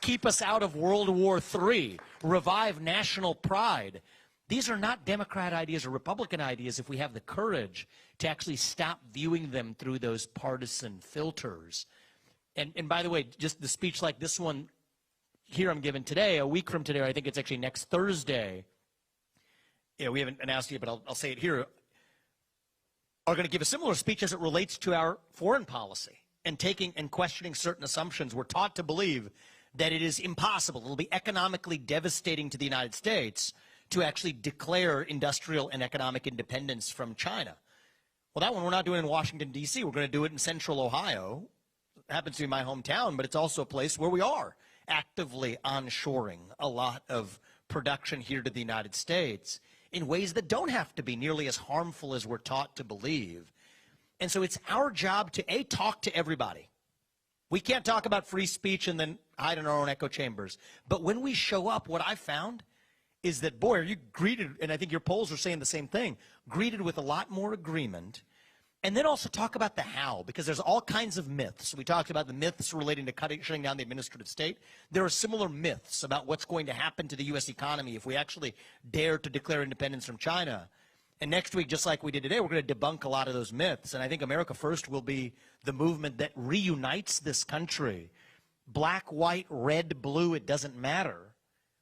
keep us out of World War III, revive national pride. These are not Democrat ideas or Republican ideas if we have the courage to actually stop viewing them through those partisan filters. And by the way, just the speech like this one here I'm giving today, a week from today, I think it's actually next Thursday. We haven't announced it yet, but I'll say it here. Are going to give a similar speech as it relates to our foreign policy and taking and questioning certain assumptions. We're taught to believe that it is impossible, it'll be economically devastating to the United States to actually declare industrial and economic independence from China. Well, that one we're not doing in Washington, D.C. We're going to do it in central Ohio. It happens to be my hometown, but it's also a place where we are actively onshoring a lot of production here to the United States in ways that don't have to be nearly as harmful as we're taught to believe. And so it's our job to, A, talk to everybody. We can't talk about free speech and then hide in our own echo chambers. But when we show up, what I found is that, boy, are you greeted, and I think your polls are saying the same thing, greeted with a lot more agreement. And then also talk about the how, because there's all kinds of myths. We talked about the myths relating to shutting down the administrative state. There are similar myths about what's going to happen to the U.S. economy if we actually dare to declare independence from China. And next week, just like we did today, we're going to debunk a lot of those myths. And I think America First will be the movement that reunites this country. Black, white, red, blue, it doesn't matter.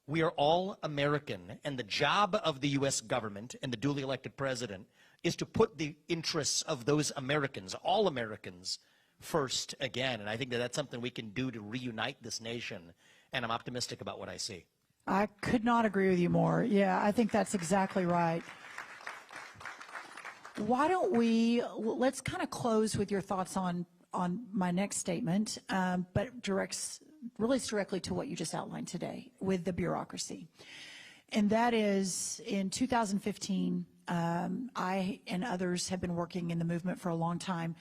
We are all American, and the job of the U.S. government and the duly elected president is to put the interests of those Americans, all Americans, first again. And I think that that's something we can do to reunite this nation, and I'm optimistic about what I see. I could not agree with you more. Yeah, I think that's exactly right. Why don't let's kind of close with your thoughts on my next statement, but relates directly to what you just outlined today with the bureaucracy. And that is, in 2015, I and others have been working in the movement for a long time.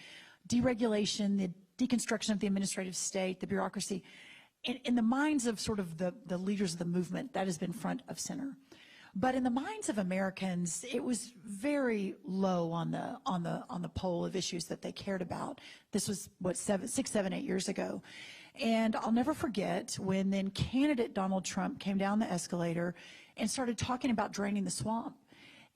Deregulation, the deconstruction of the administrative state, the bureaucracy, in the minds of sort of the leaders of the movement, that has been front of center. But in the minds of Americans, it was very low on the poll of issues that they cared about. This was, 6, 7, 8 years ago. And I'll never forget when then candidate Donald Trump came down the escalator and started talking about draining the swamp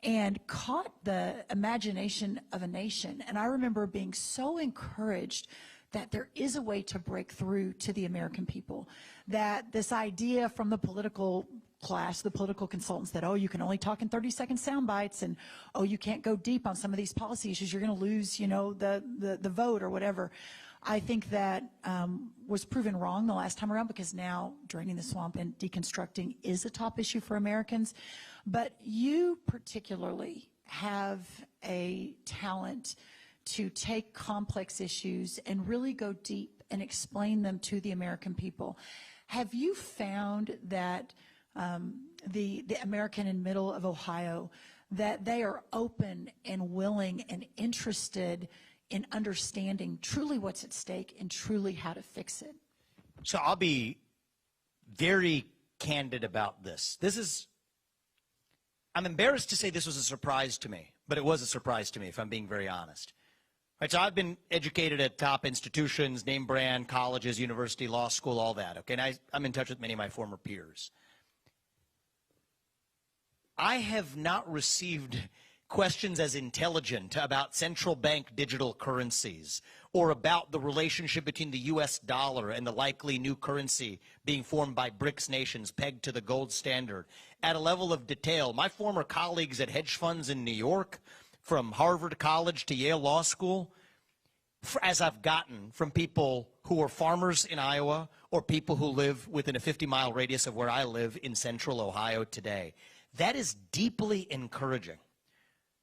and caught the imagination of a nation. And I remember being so encouraged that there is a way to break through to the American people, that this idea from the political class, the political consultants, that, oh, you can only talk in 30-second sound bites, and, oh, you can't go deep on some of these policy issues, you're going to lose, the vote or whatever. I think that was proven wrong the last time around, because now draining the swamp and deconstructing is a top issue for Americans. But you particularly have a talent to take complex issues and really go deep and explain them to the American people. Have you found that the American in middle of Ohio, that they are open and willing and interested in understanding truly what's at stake and truly how to fix it? So I'll be very candid about this. I'm embarrassed to say this was a surprise to me, but it was a surprise to me, if I'm being very honest. Right, so I've been educated at top institutions, name brand, colleges, university, law school, all that, okay? And I'm in touch with many of my former peers. I have not received questions as intelligent about central bank digital currencies or about the relationship between the U.S. dollar and the likely new currency being formed by BRICS nations pegged to the gold standard at a level of detail. My former colleagues at hedge funds in New York, from Harvard College to Yale Law School, as I've gotten from people who are farmers in Iowa or people who live within a 50-mile radius of where I live in central Ohio today. That is deeply encouraging.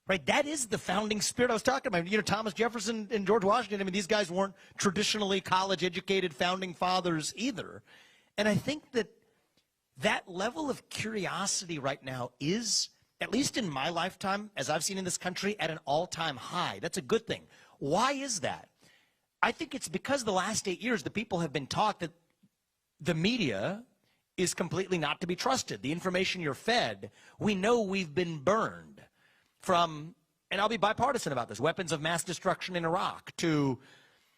Right, that is the founding spirit I was talking about. You know, Thomas Jefferson and George Washington, I mean, these guys weren't traditionally college-educated founding fathers either. And I think that that level of curiosity right now is, at least in my lifetime, as I've seen in this country, at an all-time high. That's a good thing. Why is that? I think it's because the last 8 years, the people have been taught that the media is completely not to be trusted. The information you're fed, we know we've been burned. From, and I'll be bipartisan about this, weapons of mass destruction in Iraq, to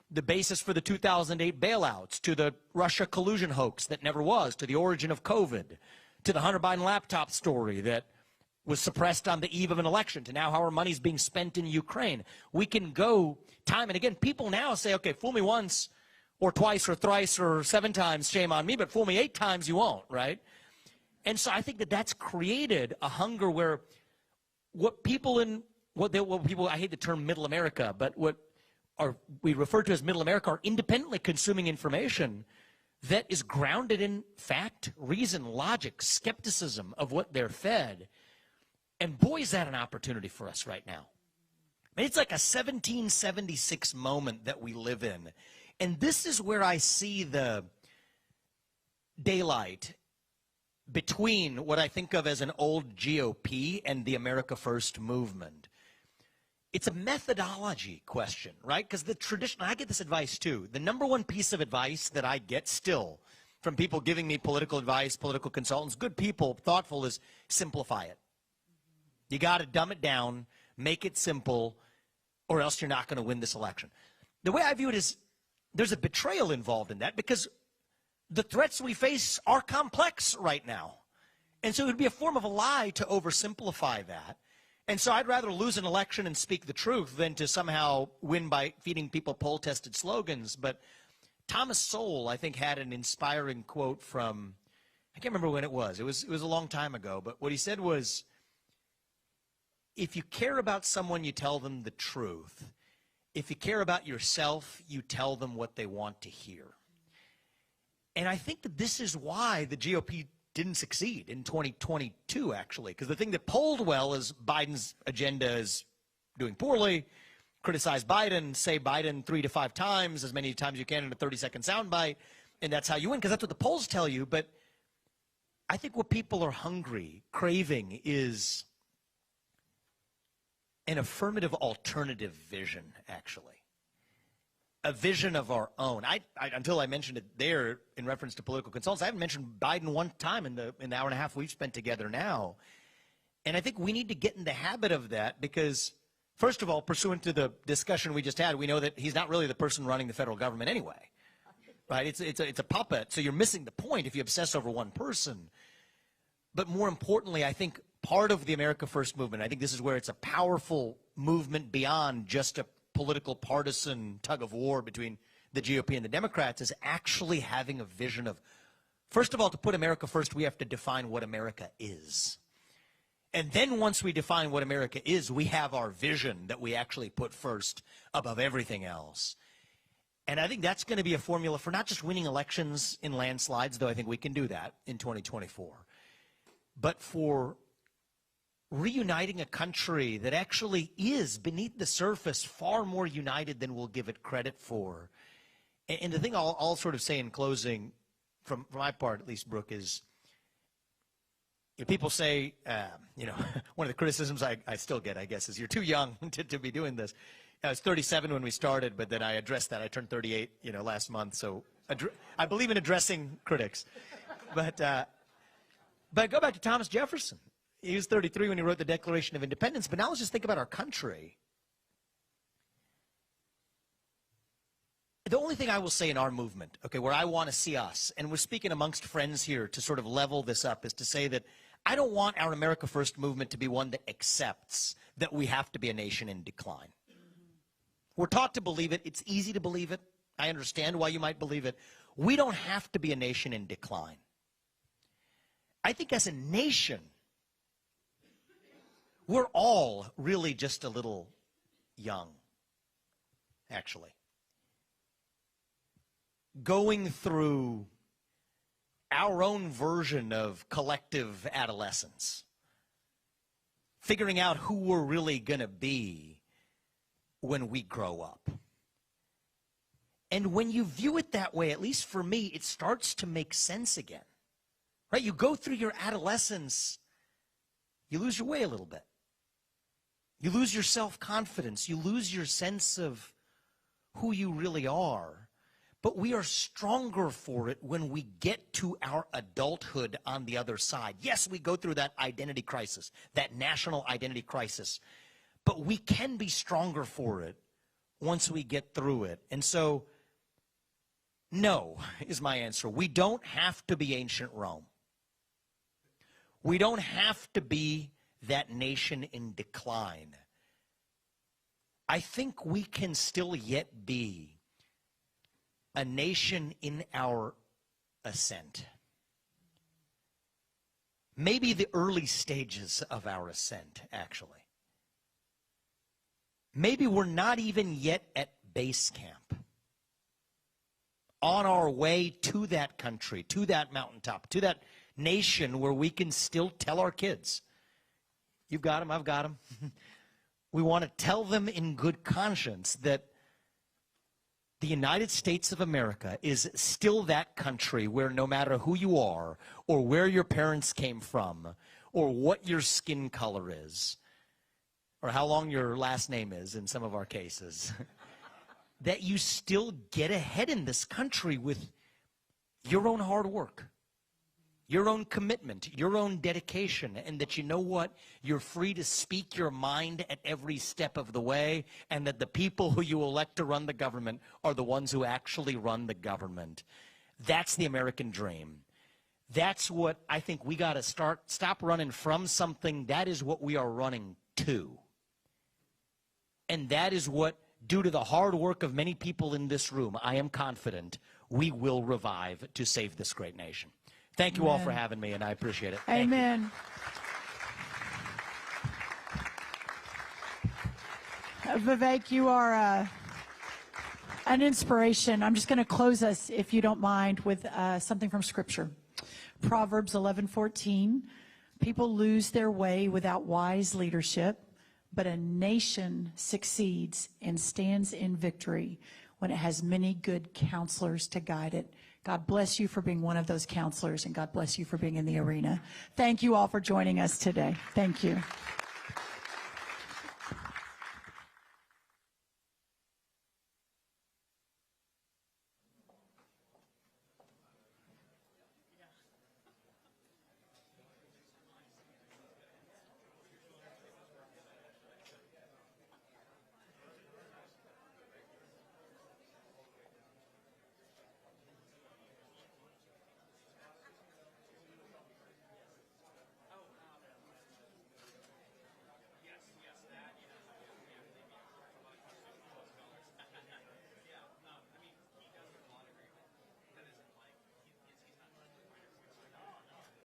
the basis for the 2008 bailouts, to the Russia collusion hoax that never was, to the origin of COVID, to the Hunter Biden laptop story that was suppressed on the eve of an election, to now how our money's being spent in Ukraine. We can go time and again. People now say, okay, fool me once or twice or thrice or 7 times, shame on me, but fool me 8 times, you won't, right? And so I think that that's created a hunger where what people, I hate the term middle America, but we refer to as middle America are independently consuming information that is grounded in fact, reason, logic, skepticism of what they're fed. And boy, is that an opportunity for us right now. I mean, it's like a 1776 moment that we live in. And this is where I see the daylight between what I think of as an old GOP and the America First movement. It's a methodology question, right? Because the tradition, I get this advice too. The number one piece of advice that I get still from people giving me political advice, political consultants, good people, thoughtful, is simplify it. You got to dumb it down, make it simple, or else you're not going to win this election. The way I view it is there's a betrayal involved in that because the threats we face are complex right now. And so it would be a form of a lie to oversimplify that. And so I'd rather lose an election and speak the truth than to somehow win by feeding people poll-tested slogans. But Thomas Sowell, I think, had an inspiring quote from, I can't remember when it was. It was a long time ago. But what he said was, if you care about someone, you tell them the truth. If you care about yourself, you tell them what they want to hear. And I think that this is why the GOP didn't succeed in 2022, actually. Because the thing that polled well is Biden's agenda is doing poorly. Criticize Biden, say Biden 3 to 5 times, as many times you can in a 30-second soundbite, and that's how you win, because that's what the polls tell you. But I think what people are hungry, craving, is an affirmative alternative vision, actually. A vision of our own. Until I mentioned it there in reference to political consultants, I haven't mentioned Biden one time in the hour and a half we've spent together now. And I think we need to get in the habit of that because, first of all, pursuant to the discussion we just had, we know that he's not really the person running the federal government anyway. Right? It's a puppet, so you're missing the point if you obsess over one person. But more importantly, I think part of the America First movement, I think this is where it's a powerful movement beyond just a political partisan tug of war between the GOP and the Democrats, is actually having a vision of, first of all, to put America first, we have to define what America is. And then once we define what America is, we have our vision that we actually put first above everything else. And I think that's going to be a formula for not just winning elections in landslides, though I think we can do that in 2024, but for reuniting a country that actually is, beneath the surface, far more united than we'll give it credit for. And the thing I'll sort of say in closing, from my part at least, Brooke, is people say, one of the criticisms I still get, I guess, is you're too young to be doing this. I was 37 when we started, but then I addressed that. I turned 38, last month. So I believe in addressing critics. But go back to Thomas Jefferson. He was 33 when he wrote the Declaration of Independence. But now let's just think about our country. The only thing I will say in our movement, okay, where I want to see us, and we're speaking amongst friends here to sort of level this up, is to say that I don't want our America First movement to be one that accepts that we have to be a nation in decline. We're taught to believe it. It's easy to believe it. I understand why you might believe it. We don't have to be a nation in decline. I think as a nation, we're all really just a little young, actually. going through our own version of collective adolescence, figuring out who we're really going to be when we grow up. And when you view it that way, at least for me, it starts to make sense again. Right? You go through your adolescence, you lose your way a little bit. You lose your self-confidence. You lose your sense of who you really are. But we are stronger for it when we get to our adulthood on the other side. Yes, we go through that identity crisis, that national identity crisis. But we can be stronger for it once we get through it. And so, no is my answer. We don't have to be ancient Rome. We don't have to be that nation in decline. I think we can still yet be a nation in our ascent. Maybe the early stages of our ascent, actually. Maybe we're not even yet at base camp. On our way to that country, to that mountaintop, to that nation where we can still tell our kids, you've got them, I've got them. We want to tell them in good conscience that the United States of America is still that country where no matter who you are or where your parents came from or what your skin color is or how long your last name is in some of our cases, that you still get ahead in this country with your own hard work, your own commitment, your own dedication, and that you know what? You're free to speak your mind at every step of the way, and that the people who you elect to run the government are the ones who actually run the government. That's the American dream. That's what I think we got to stop running from something. That is what we are running to. And that is what, due to the hard work of many people in this room, I am confident we will revive to save this great nation. Thank you Amen. all for having me, and I appreciate it. Thank Amen. Vivek, you are an inspiration. I'm just going to close us, if you don't mind, with something from Scripture. Proverbs 11:14. People lose their way without wise leadership, but a nation succeeds and stands in victory when it has many good counselors to guide it. God bless you for being one of those counselors, and God bless you for being in the arena. Thank you all for joining us today. Thank you.